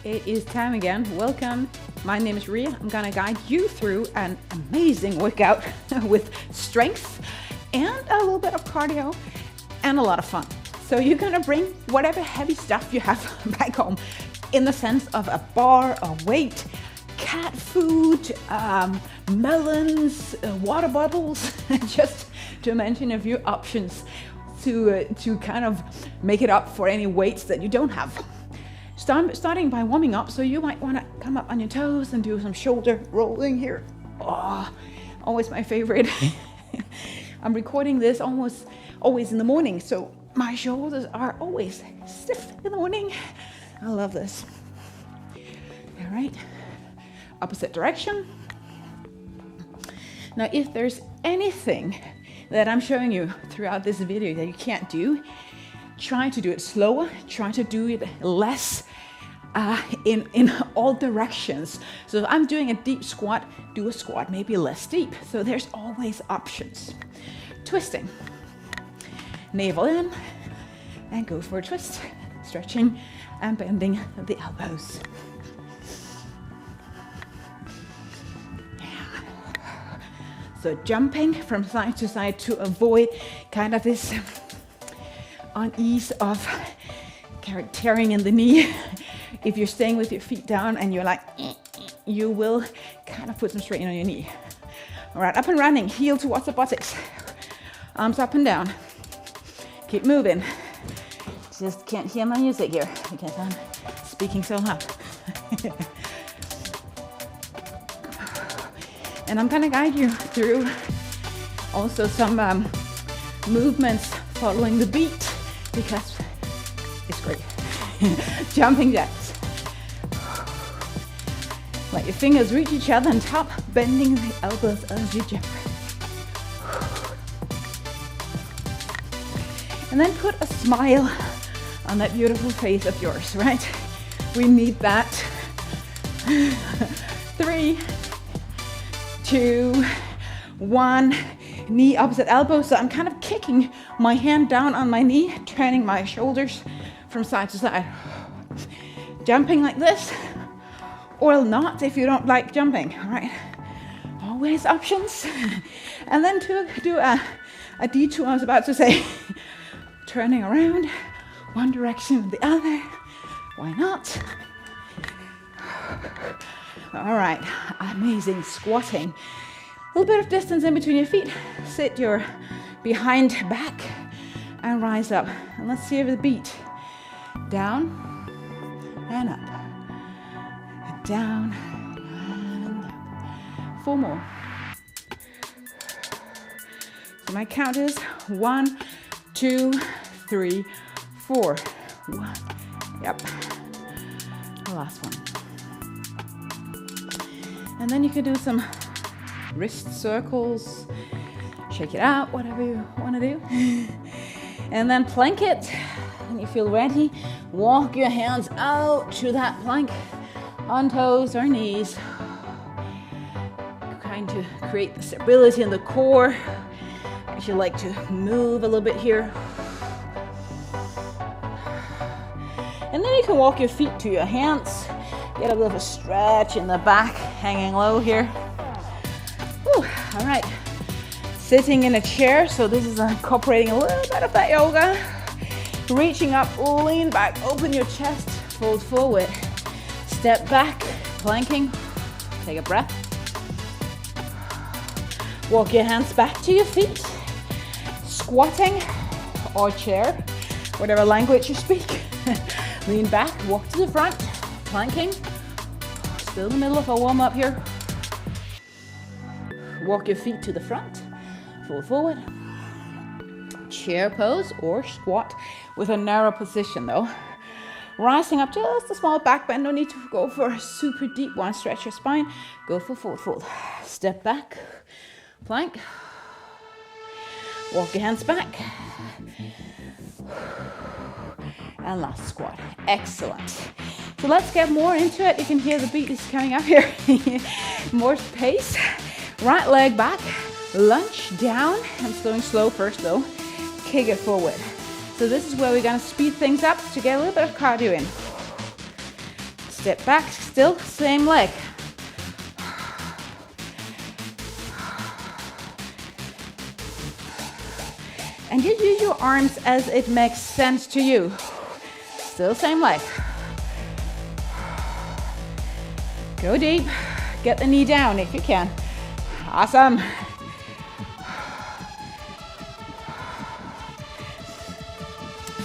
It is time again. Welcome. My name is Ria. I'm gonna guide you through an amazing workout with strength and a little bit of cardio and a lot of fun. So you're gonna bring whatever heavy stuff you have back home in the sense of a bar, a weight, cat food, melons, water bottles, just to mention a few options to kind of make it up for any weights that you don't have. Starting by warming up, so you might want to come up on your toes and do some shoulder rolling here. Oh, always my favorite. I'm recording this always in the morning, so my shoulders are always stiff in the morning. I love this. All right, opposite direction. Now, if there's anything that I'm showing you throughout this video that you can't do, try to do it slower, try to do it less in all directions. So if I'm doing a deep squat, do a squat maybe less deep. So there's always options. Twisting. Navel in and go for a twist. Stretching and bending the elbows. So jumping from side to side to avoid kind of this unease of tearing in the knee. If you're staying with your feet down and you're like, you will kind of put some strain on your knee. All right, up and running, heel towards the buttocks. Arms up and down. Keep moving. Just can't hear my music here because I'm speaking so loud. And I'm gonna guide you through also some movements following the beat because it's great. Jumping jacks. Let your fingers reach each other on top, bending the elbows as you jump. And then put a smile on that beautiful face of yours, right? We need that. 3, 2, 1, knee opposite elbow. So I'm kind of kicking my hand down on my knee, turning my shoulders from side to side. Jumping like this, or not if you don't like jumping, all right? Always options. And then to do a detour, I was about to say, turning around, one direction and the other. Why not? All right, amazing squatting. A little bit of distance in between your feet. Sit your behind back and rise up. And let's see the beat. Down and up. Down and up. 4 more. So my count is 1, 2, 3, 4. 1. Yep. The last one. And then you can do some wrist circles, shake it out, whatever you want to do. And then plank it. When you feel ready, walk your hands out to that plank on toes or knees. Trying to create the stability in the core. If you like to move a little bit here. And then you can walk your feet to your hands. Get a little bit of a stretch in the back, hanging low here. Whew, all right. Sitting in a chair, so this is incorporating a little bit of that yoga. Reaching up, lean back, open your chest, fold forward. Step back, planking. Take a breath. Walk your hands back to your feet. Squatting or chair, whatever language you speak. Lean back, walk to the front, planking. Still in the middle of a warm up here. Walk your feet to the front, fold forward. Chair pose or squat with a narrow position though. Rising up, just a small back bend. No need to go for a super deep one. Stretch your spine. Go for forward fold. Step back, plank. Walk your hands back. And last squat. Excellent. So let's get more into it. You can hear the beat is coming up here. More pace. Right leg back. Lunge down. I'm going slow first though. Kick it forward. So this is where we're going to speed things up to get a little bit of cardio in. Step back, still same leg. And just use your arms as it makes sense to you. Still same leg. Go deep. Get the knee down if you can. Awesome.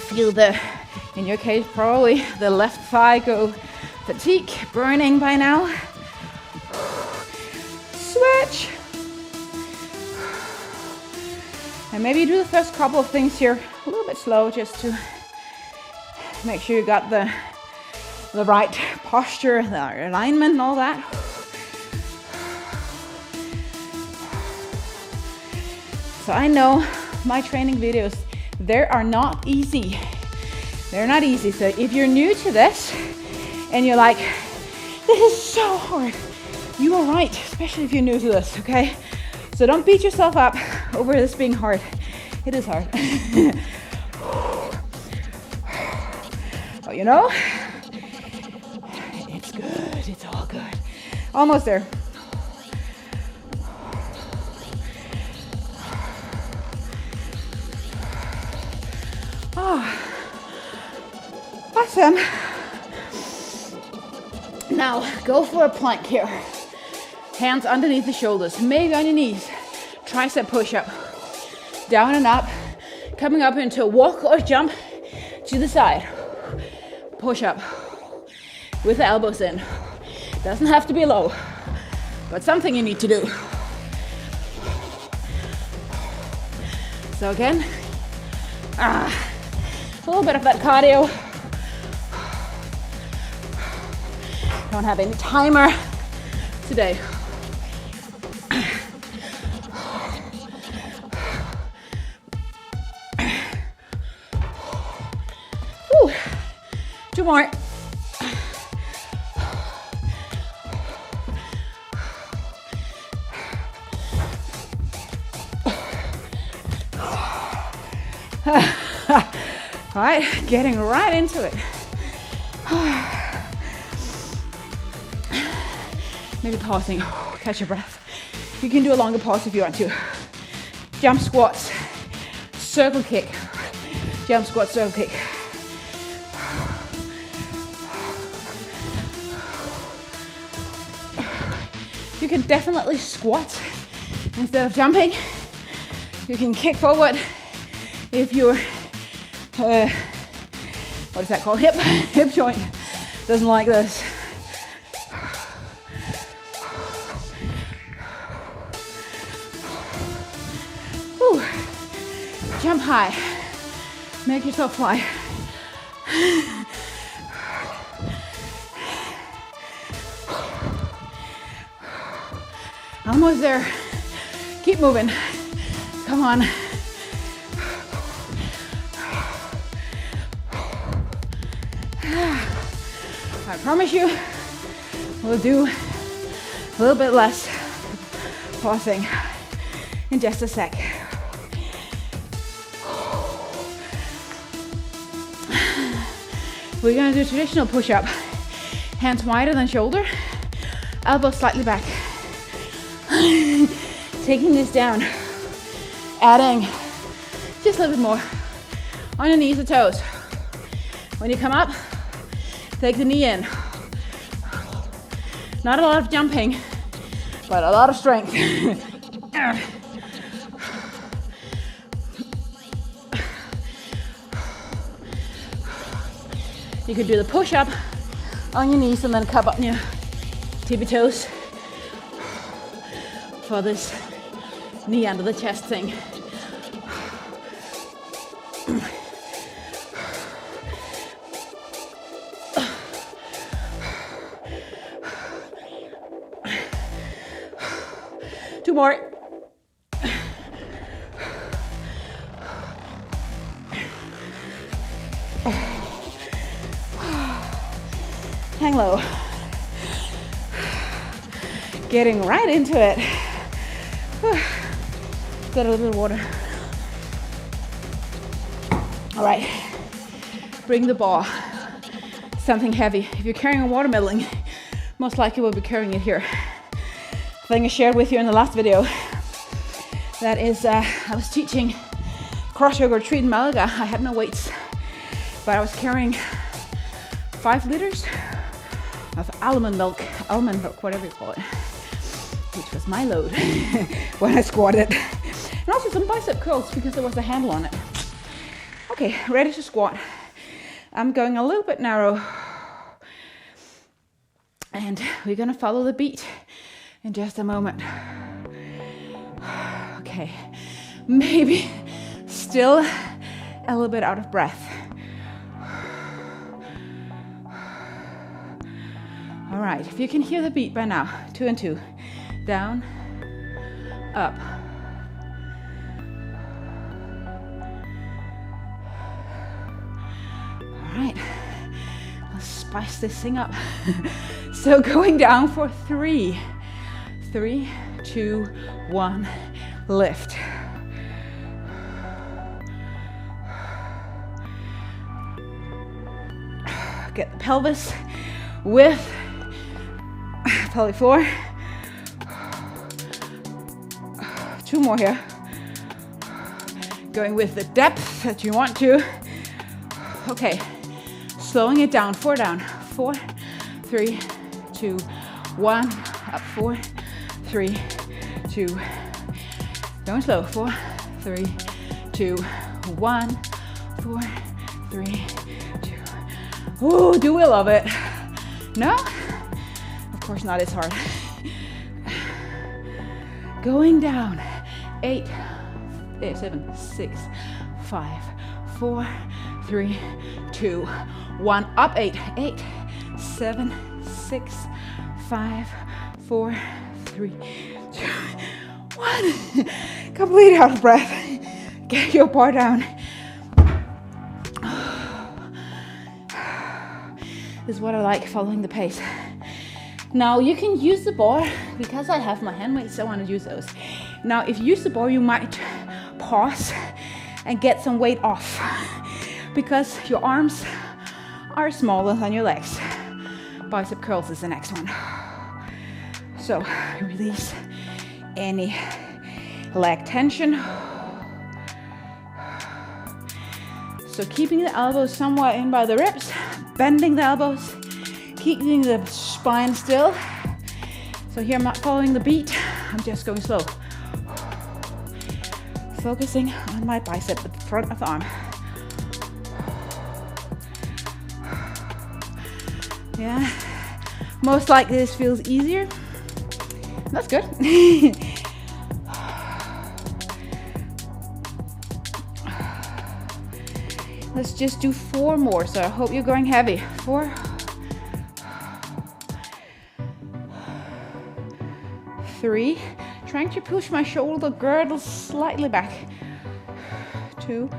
Feel the, in your case, probably the left thigh go fatigue, burning by now. Switch. And maybe do the first couple of things here a little bit slow, just to make sure you got the right posture, the alignment and all that. So I know my training videos, they are not easy. They're not easy. So if you're new to this and you're like, this is so hard, you are right, especially if you're new to this, okay? So don't beat yourself up over this being hard. It is hard. Oh, you know, it's good, it's all good. Almost there. Oh, awesome. Now go for a plank here. Hands underneath the shoulders, maybe on your knees. Tricep push-up. Down and up. Coming up into a walk or jump to the side. Push up with the elbows in. Doesn't have to be low, but something you need to do. So again, a little bit of that cardio. Don't have any timer today. Whew. 2 more. All right, getting right into it. Maybe pausing, catch your breath. You can do a longer pause if you want to. Jump squats, circle kick. Jump squat, circle kick. You can definitely squat instead of jumping. You can kick forward if your what is that called? Hip joint doesn't like this. Whew. Jump high. Make yourself fly. Almost there. Keep moving. Come on. I promise you, we'll do a little bit less pausing in just a sec. We're gonna do traditional push-up. Hands wider than shoulder, elbows slightly back. Taking this down, adding just a little bit more on your knees or toes. When you come up, take the knee in. Not a lot of jumping, but a lot of strength. You could do the push-up on your knees and then cup up your tippy toes for this knee under the chest thing. Two more. Hang low. Getting right into it. Get a little bit of water. All right. Bring the ball something heavy. If you're carrying a watermelon, most likely we'll be carrying it here. The thing I shared with you in the last video, that is, I was teaching CrossYoga retreat in Malaga. I had no weights, but I was carrying 5 liters of almond milk, whatever you call it, which was my load when I squatted. And also some bicep curls because there was a handle on it. Okay, ready to squat. I'm going a little bit narrow. And we're gonna follow the beat in just a moment. Okay, maybe still a little bit out of breath. All right, if you can hear the beat by now, 2 and 2, down, up. All right, let's spice this thing up. So going down for 3, 3, 2, 1, lift. Get the pelvis with pelvic floor. 2 more here. Going with the depth that you want to. Okay, slowing it down, 4 down, 4, 3, 2, 1, up 4, 3, 2, going slow, 4, 3, 2, 1, 4, 3, 2. Oh, do we love it? No? Of course not, it's hard. Going down, 8, 7, 6, 5, 4, 3, 2, 1, up 8, 8, 7, 6, 5, 4, 3, 2, 1. Complete out of breath. Get your bar down. This is what I like, following the pace. Now you can use the bar. Because I have my hand weights, I want to use those. Now if you use the bar, you might pause and get some weight off because your arms are smaller than your legs. Bicep curls is the next one. So release any leg tension. So keeping the elbows somewhat in by the ribs, bending the elbows, keeping the spine still. So here I'm not following the beat, I'm just going slow. Focusing on my bicep at the front of the arm. Yeah, most likely this feels easier. That's good. Let's just do 4 more, so I hope you're going heavy. 4. 3. Trying to push my shoulder girdle slightly back. 2.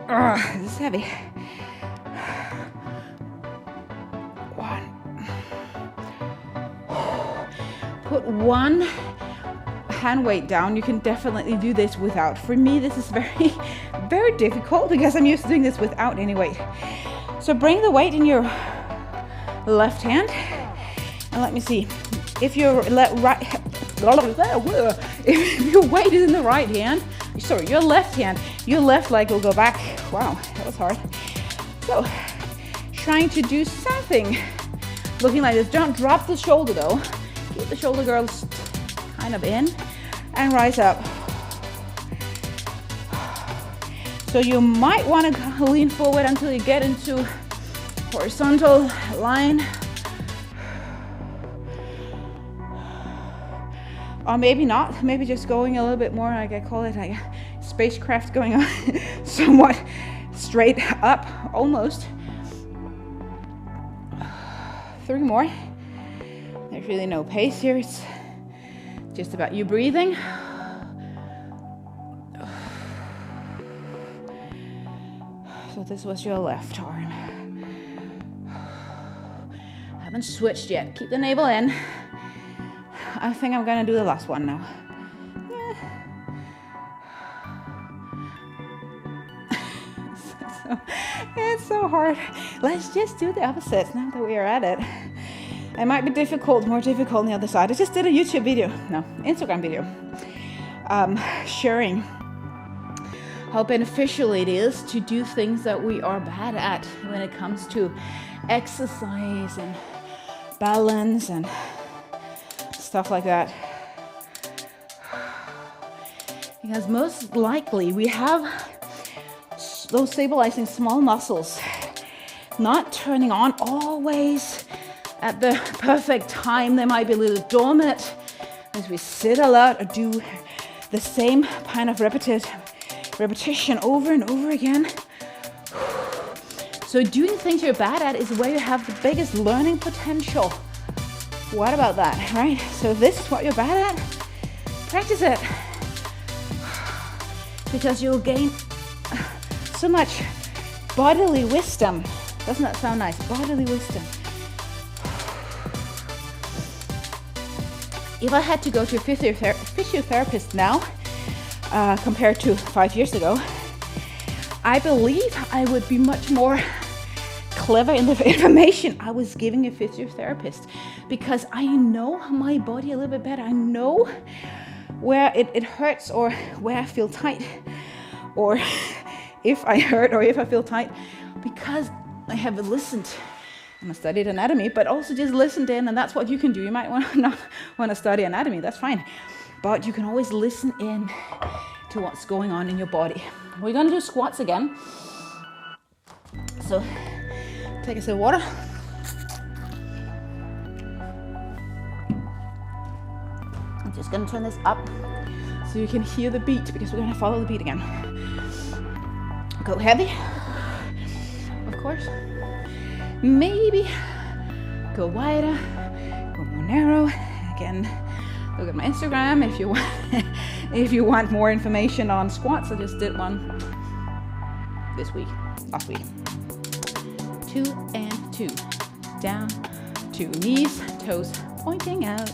This is heavy. 1. Put 1 hand weight down. You can definitely do this without. For me, this is very, very difficult because I'm used to doing this without any weight. So bring the weight in your left hand, and let me see. If your if your weight is in the right hand, sorry, your left hand, your left leg will go back. Wow, that was hard. So, trying to do something looking like this. Don't drop the shoulder though. Keep the shoulder girdles kind of in and rise up. So you might want to lean forward until you get into horizontal line. Or maybe not, maybe just going a little bit more, like I call it, like a spacecraft going on somewhat straight up, almost. 3 more. There's really no pace here, it's just about you breathing. So this was your left arm. Haven't switched yet, keep the navel in. I think I'm gonna do the last one now. So, it's so hard. Let's just do the opposite now that we are at it. It might be difficult, more difficult on the other side. I just did a YouTube video, Instagram video, sharing how beneficial it is to do things that we are bad at when it comes to exercise and balance and stuff like that. Because most likely we have those stabilizing small muscles not turning on always at the perfect time. They might be a little dormant as we sit a lot or do the same kind of repetition over and over again. So doing things you're bad at is where you have the biggest learning potential. What about that, right? So if this is what you're bad at, practice it. Because you'll gain so much bodily wisdom. Doesn't that sound nice? Bodily wisdom. If I had to go to a physiotherapist now, compared to 5 years ago, I believe I would be much more clever in the information I was giving a physiotherapist, because I know my body a little bit better. I know where it hurts or where I feel tight, or if I hurt or if I feel tight, because I have listened and I studied anatomy, but also just listened in. And that's what you can do. You might not want to study anatomy, that's fine, but you can always listen in to what's going on in your body. We're going to do squats again. So take a sip of water. I'm just going to turn this up so you can hear the beat, because we're going to follow the beat again. Go heavy, of course. Maybe go wider, go more narrow. Again, look at my Instagram if you want. If you want more information on squats. I just did one last week. 2 and 2, down, 2, knees, toes pointing out.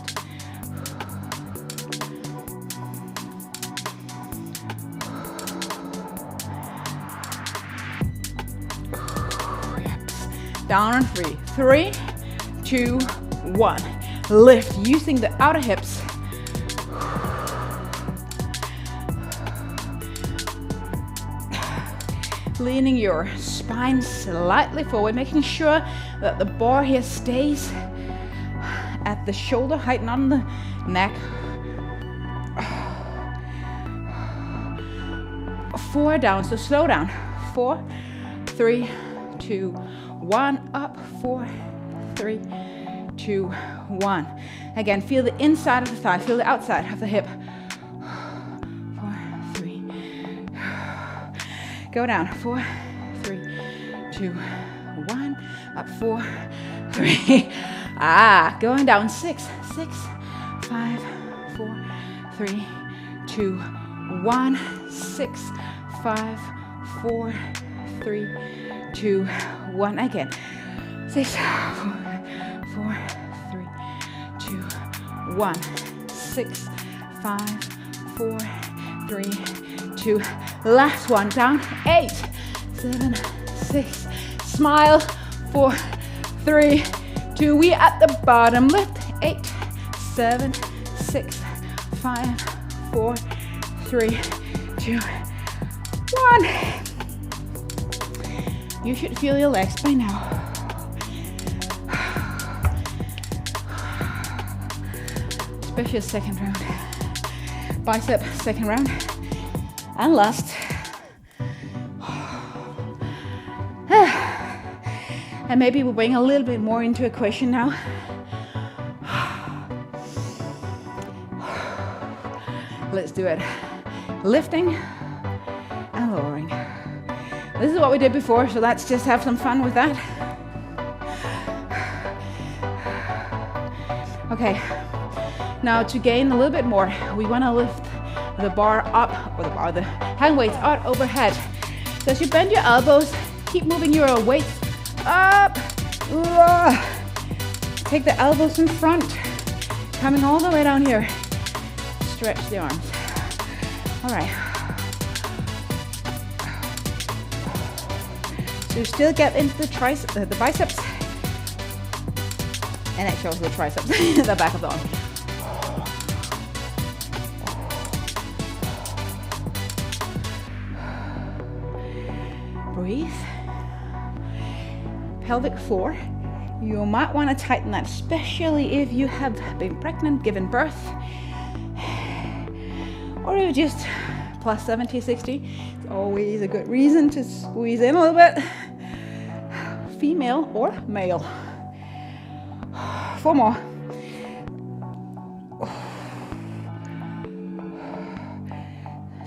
Down on 3, 3, 2, 1. Lift using the outer hips. Leaning your spine slightly forward, making sure that the bar here stays at the shoulder height, not on the neck. 4 down, so slow down. 4, 3, 2, 1, up. 4, 3, 2, 1. Again, feel the inside of the thigh, feel the outside of the hip. 4, 3. Go down. 4, 3, 2, 1. Up. 4, 3. Going down. 6, 6, 5, 4, 3, 2, 1. 6, 5, 4, 3, 2, 1. Again. 6, 4, 3, 2, 1. 6, 5, 4, 3, 2. Last one. Down. 8, 7, 6. Smile. 4, 3, 2. We at the bottom. Lift. 8, 7, 6, 5, 4, 3, 2, 1. You should feel your legs by now. Especially second round. Bicep, second round. And last. And maybe we'll bring a little bit more into equation now. Let's do it. Lifting and lowering. This is what we did before, so let's just have some fun with that. Okay, now to gain a little bit more, we want to lift the bar up, or the hand weights out overhead. So as you bend your elbows, keep moving your weights up. Take the elbows in front, coming all the way down here. Stretch the arms. All right. So you still get into the triceps, the biceps, and actually also the triceps, the back of the arm. Breathe. Pelvic floor. You might want to tighten that, especially if you have been pregnant, given birth, or if you just plus 70, 60. It's always a good reason to squeeze in a little bit. Female or male. 4 more.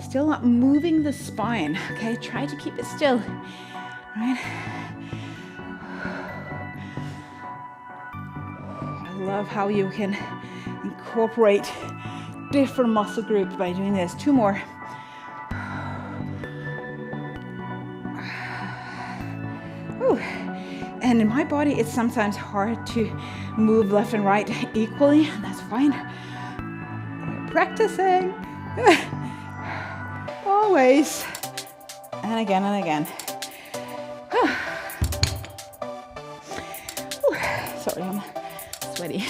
Still not moving the spine, okay? Try to keep it still, right? I love how you can incorporate different muscle groups by doing this. 2 more. Ooh. And in my body, it's sometimes hard to move left and right equally. That's fine. We're practicing. Always. And again and again. Sorry, I'm sweaty.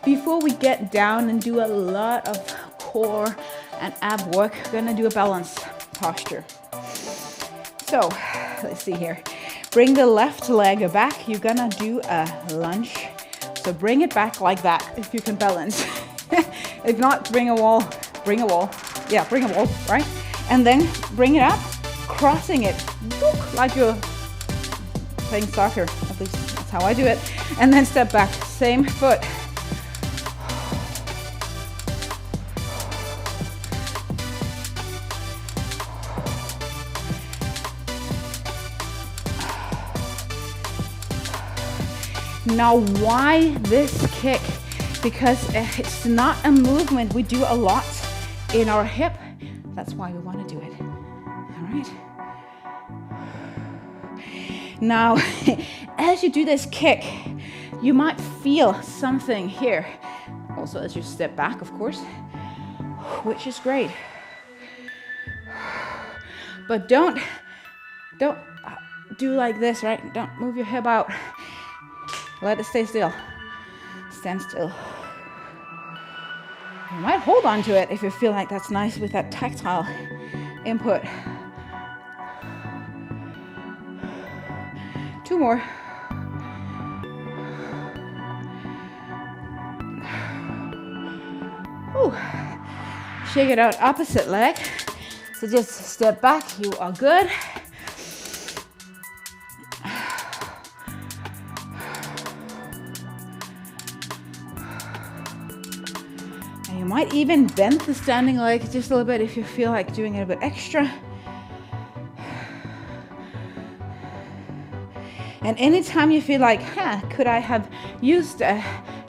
Before we get down and do a lot of core and ab work, we're gonna do a balance posture. So, let's see here. Bring the left leg back. You're gonna do a lunge. So bring it back like that if you can balance. If not, bring a wall. Bring a wall. Yeah, bring a wall, right? And then bring it up, crossing it, like you're playing soccer. At least that's how I do it. And then step back, same foot. Now, why this kick? Because it's not a movement we do a lot in our hip. That's why we want to do it. All right. Now, as you do this kick, you might feel something here. Also, as you step back, of course, which is great. But don't do like this, right? Don't move your hip out. Let it stay still. Stand still. You might hold on to it if you feel like that's nice with that tactile input. 2 more. Ooh. Shake it out, opposite leg. So just step back, you are good. You might even bend the standing leg just a little bit if you feel like doing it a bit extra. And anytime you feel like, could I have used a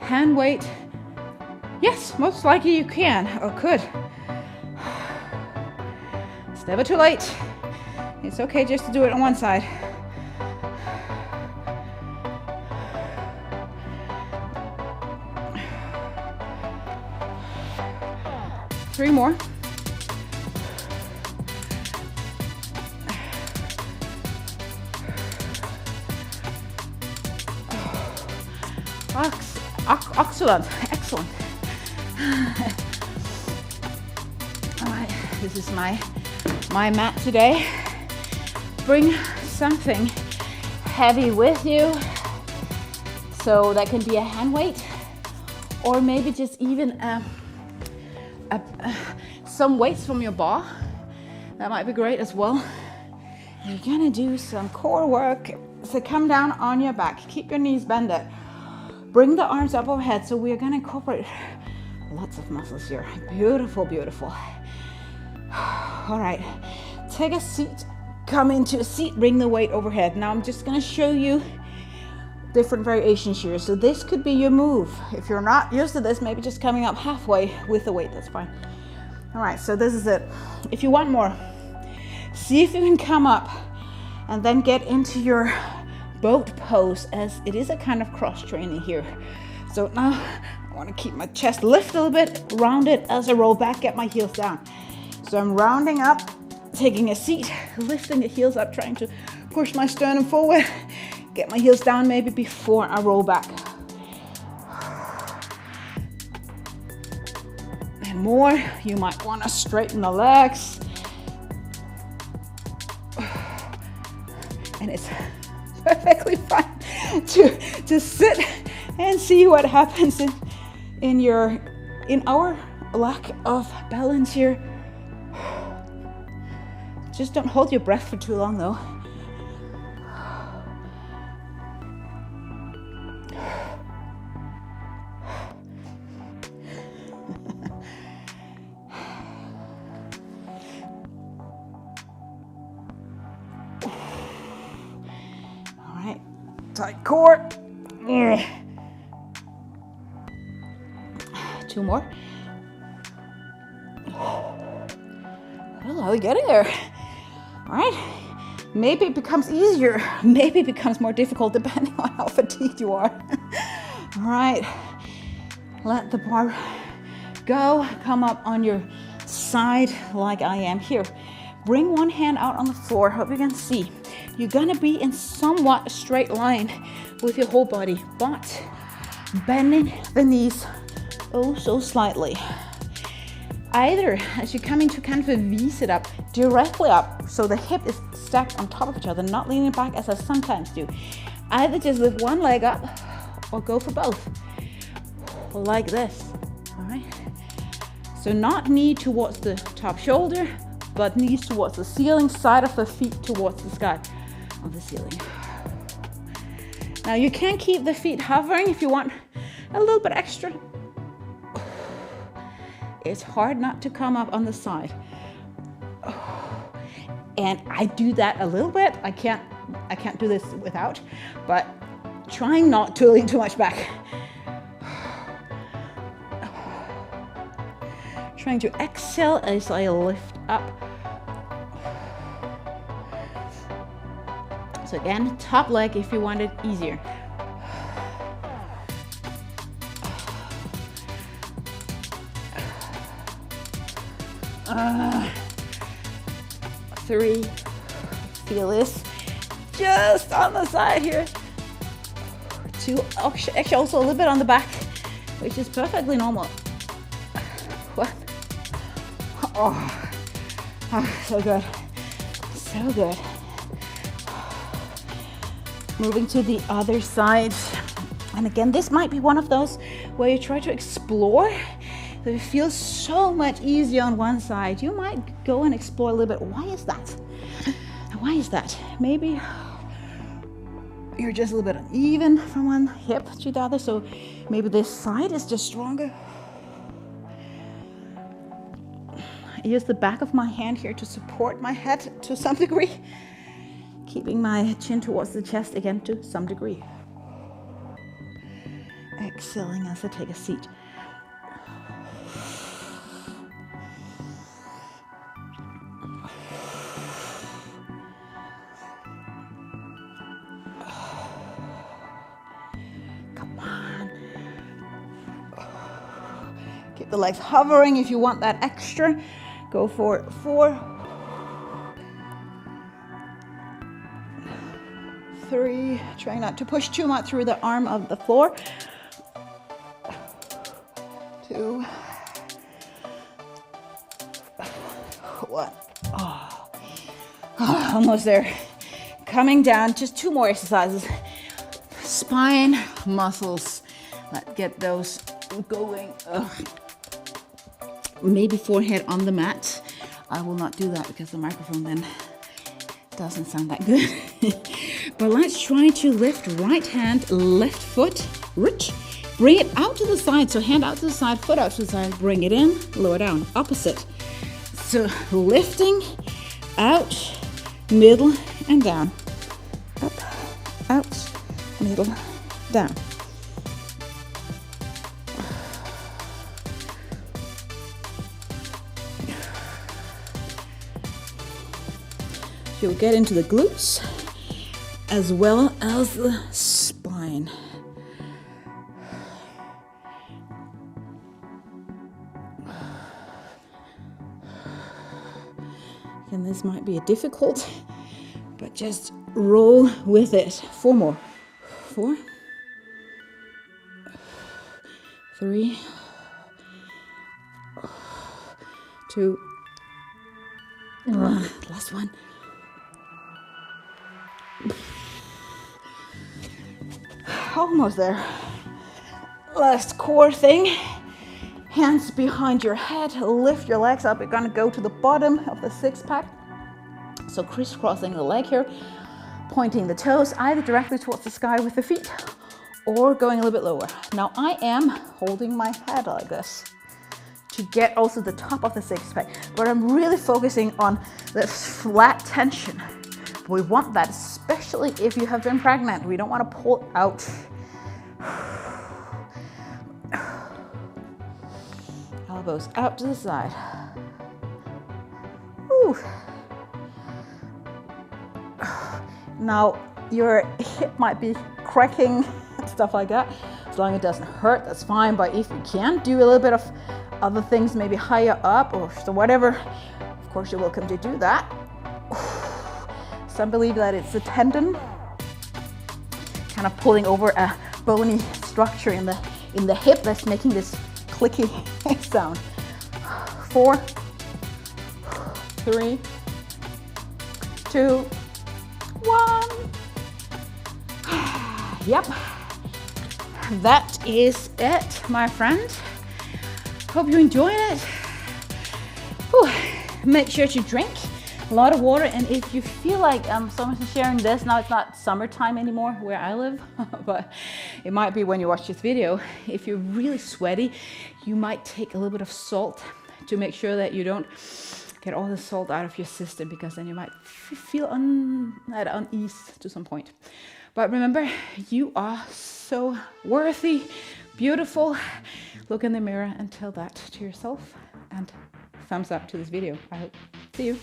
hand weight? Yes, most likely you can or could. It's never too late. It's okay just to do it on one side. Three more. Excellent, excellent. All right, this is my mat today. Bring something heavy with you. So that can be a hand weight, or maybe just even some weights from your bar. That might be great as well. You're gonna do some core work. So come down on your back. Keep your knees bended. Bring the arms up overhead. So we're gonna incorporate lots of muscles here. Beautiful, beautiful. All right, take a seat. Come into a seat, bring the weight overhead. Now I'm just gonna show you different variations here. So this could be your move. If you're not used to this, maybe just coming up halfway with the weight, that's fine. All right, so this is it. If you want more, see if you can come up and then get into your boat pose, as it is a kind of cross training here. So now I want to keep my chest lift a little bit, round it as I roll back, get my heels down. So I'm rounding up, taking a seat, lifting the heels up, trying to push my sternum forward, get my heels down maybe before I roll back. And more, you might want to straighten the legs. And it's perfectly fine to sit and see what happens in our lack of balance here. Just don't hold your breath for too long though. All right, tight core. Two more. Well, are we getting there? All right. Maybe it becomes easier. Maybe it becomes more difficult depending on how fatigued you are. All right. Let the bar go. Come up on your side like I am here. Bring one hand out on the floor. Hope you can see. You're gonna be in somewhat a straight line with your whole body, but bending the knees oh so slightly. Either as you come into kind of a V sit up, directly up, so the hip is stacked on top of each other, not leaning back as I sometimes do. Either just lift one leg up or go for both, like this, all right? So not knee towards the top shoulder, but knees towards the ceiling, side of the feet towards the sky of the ceiling. Now you can keep the feet hovering if you want a little bit extra. It's hard not to come up on the side. And I do that a little bit. I can't do this without, but trying not to lean too much back. Trying to exhale as I lift up. So again, top leg if you want it easier. 3, feel this, just on the side here. 2, actually also a little bit on the back, which is perfectly normal. 1, so good, so good. Moving to the other side, and again, this might be one of those where you try to explore. It feels so much easier on one side. You might go and explore a little bit. Why is that? Why is that? Maybe you're just a little bit uneven from one hip to the other, so maybe this side is just stronger. I use the back of my hand here to support my head to some degree, keeping my chin towards the chest again to some degree. Exhaling as I take a seat. Keep the legs hovering if you want that extra. Go for it. 4, 3. Try not to push too much through the arm of the floor. 2, 1. Almost there. Coming down. Just 2 more exercises. Spine muscles. Let's get those going. Maybe forehead on the mat. I will not do that because the microphone then doesn't sound that good. But let's try to lift right hand, left foot, reach. Bring it out to the side. So hand out to the side, foot out to the side. Bring it in, lower down, opposite. So lifting, out, middle, and down. Up, out, middle, down. You'll get into the glutes as well as the spine. And this might be difficult, but just roll with it. 4 more. 4, 3, 2, last one. Almost there. Last core thing. Hands behind your head, lift your legs up. You're gonna go to the bottom of the 6-pack. So crisscrossing the leg here, pointing the toes either directly towards the sky with the feet or going a little bit lower. Now I am holding my head like this to get also the top of the 6-pack, but I'm really focusing on the flat tension. We want that, especially if you have been pregnant. We don't want to pull out. Elbows out to the side. Whew. Now your hip might be cracking, stuff like that. As long as it doesn't hurt, that's fine. But if you can, do a little bit of other things, maybe higher up or so whatever. Of course, you're welcome to do that. Some believe that it's the tendon kind of pulling over a bony structure in the hip that's making this clicky sound. 4, 3, 2, 1. Yep, that is it, my friend. Hope you enjoyed it. Whew. Make sure to drink a lot of water, and if you feel like someone's sharing this, now it's not summertime anymore where I live, but it might be when you watch this video. If you're really sweaty, you might take a little bit of salt to make sure that you don't get all the salt out of your system, because then you might feel at unease to some point. But remember, you are so worthy, beautiful. Look in the mirror and tell that to yourself, and thumbs up to this video. I hope. See you.